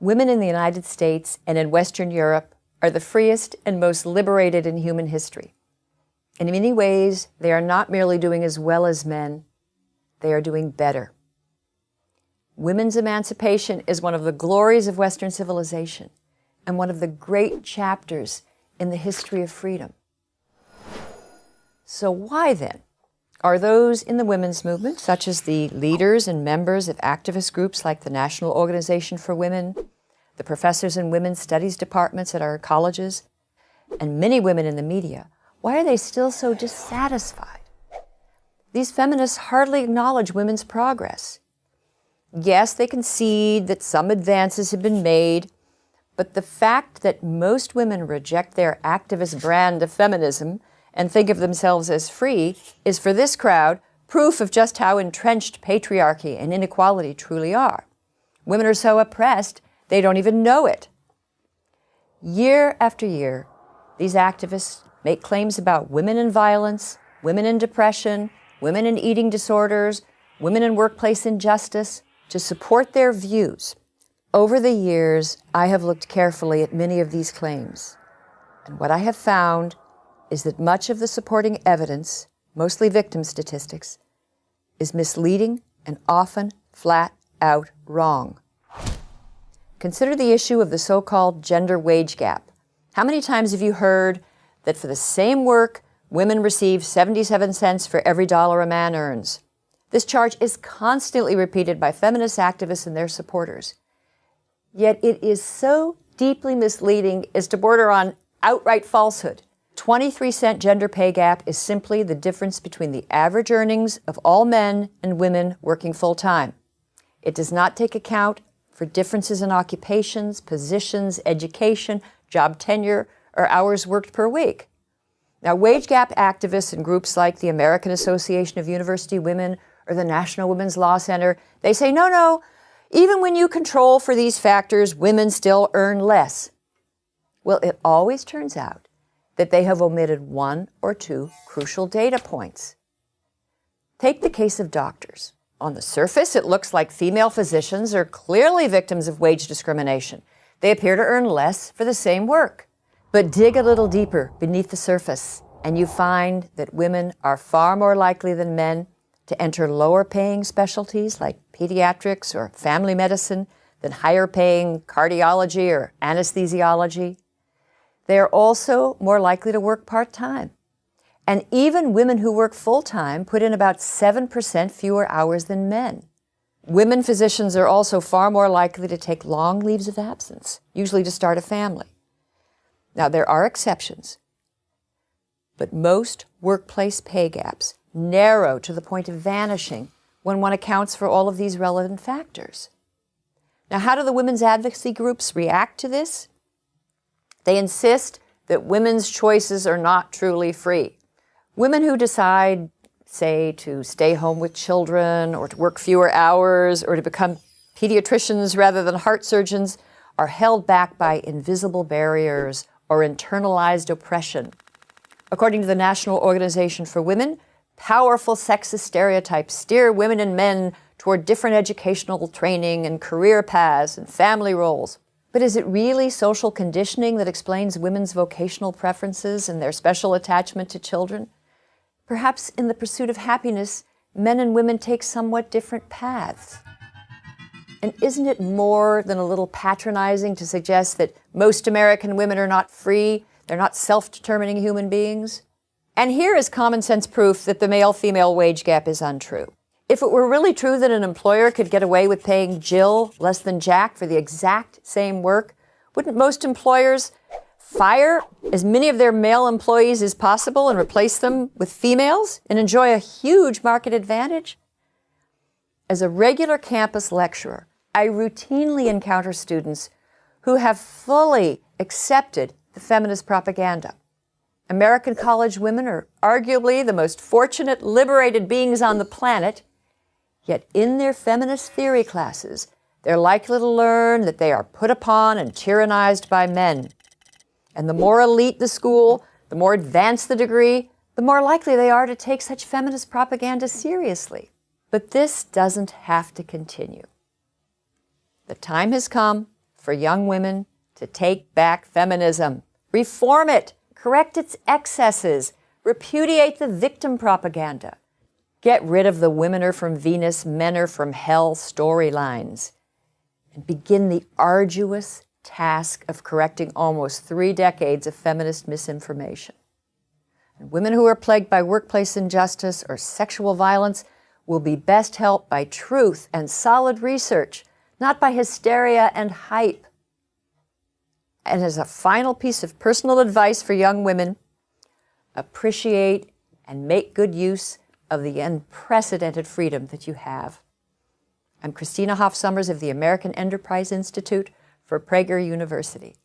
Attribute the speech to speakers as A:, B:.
A: Women in the United States and in Western Europe are the freest and most liberated in human history. In many ways, they are not merely doing as well as men, they are doing better. Women's emancipation is one of the glories of Western civilization and one of the great chapters in the history of freedom. So why then are those in the women's movement, such as the leaders and members of activist groups like the National Organization for Women, the professors in women's studies departments at our colleges, and many women in the media, why are they still so dissatisfied? These feminists hardly acknowledge women's progress. Yes, they concede that some advances have been made, but the fact that most women reject their activist brand of feminism and think of themselves as free is, for this crowd, proof of just how entrenched patriarchy and inequality truly are. Women are so oppressed, they don't even know it. Year after year, these activists make claims about women in violence, women in depression, women in eating disorders, women in workplace injustice, to support their views. Over the years, I have looked carefully at many of these claims, and what I have found is that much of the supporting evidence, mostly victim statistics, is misleading and often flat out wrong. Consider the issue of the so-called gender wage gap. How many times have you heard that for the same work, women receive 77 cents for every dollar a man earns? This charge is constantly repeated by feminist activists and their supporters. Yet it is so deeply misleading as to border on outright falsehood. 23-cent gender pay gap is simply the difference between the average earnings of all men and women working full-time. It does not take account for differences in occupations, positions, education, job tenure, or hours worked per week. Now, wage gap activists and groups like the American Association of University Women or the National Women's Law Center, they say, no, even when you control for these factors, women still earn less. Well, it always turns out that they have omitted one or two crucial data points. Take the case of doctors. On the surface, it looks like female physicians are clearly victims of wage discrimination. They appear to earn less for the same work. But dig a little deeper beneath the surface, and you find that women are far more likely than men to enter lower-paying specialties like pediatrics or family medicine than higher-paying cardiology or anesthesiology. They are also more likely to work part-time. And even women who work full-time put in about 7% fewer hours than men. Women physicians are also far more likely to take long leaves of absence, usually to start a family. Now, there are exceptions, but most workplace pay gaps narrow to the point of vanishing when one accounts for all of these relevant factors. Now, how do the women's advocacy groups react to this? They insist that women's choices are not truly free. Women who decide, say, to stay home with children or to work fewer hours or to become pediatricians rather than heart surgeons are held back by invisible barriers or internalized oppression. According to the National Organization for Women, powerful sexist stereotypes steer women and men toward different educational training and career paths and family roles. But is it really social conditioning that explains women's vocational preferences and their special attachment to children? Perhaps in the pursuit of happiness, men and women take somewhat different paths. And isn't it more than a little patronizing to suggest that most American women are not free, they're not self-determining human beings? And here is common sense proof that the male-female wage gap is untrue. If it were really true that an employer could get away with paying Jill less than Jack for the exact same work, wouldn't most employers fire as many of their male employees as possible and replace them with females and enjoy a huge market advantage? As a regular campus lecturer, I routinely encounter students who have fully accepted the feminist propaganda. American college women are arguably the most fortunate, liberated beings on the planet, yet in their feminist theory classes, they're likely to learn that they are put upon and tyrannized by men. And the more elite the school, the more advanced the degree, the more likely they are to take such feminist propaganda seriously. But this doesn't have to continue. The time has come for young women to take back feminism, reform it, correct its excesses, repudiate the victim propaganda, get rid of the women are from Venus, men are from hell storylines, and begin the arduous task of correcting almost 3 decades of feminist misinformation. And women who are plagued by workplace injustice or sexual violence will be best helped by truth and solid research, not by hysteria and hype. And as a final piece of personal advice for young women, appreciate and make good use of the unprecedented freedom that you have. I'm Christina Hoff Sommers of the American Enterprise Institute for Prager University.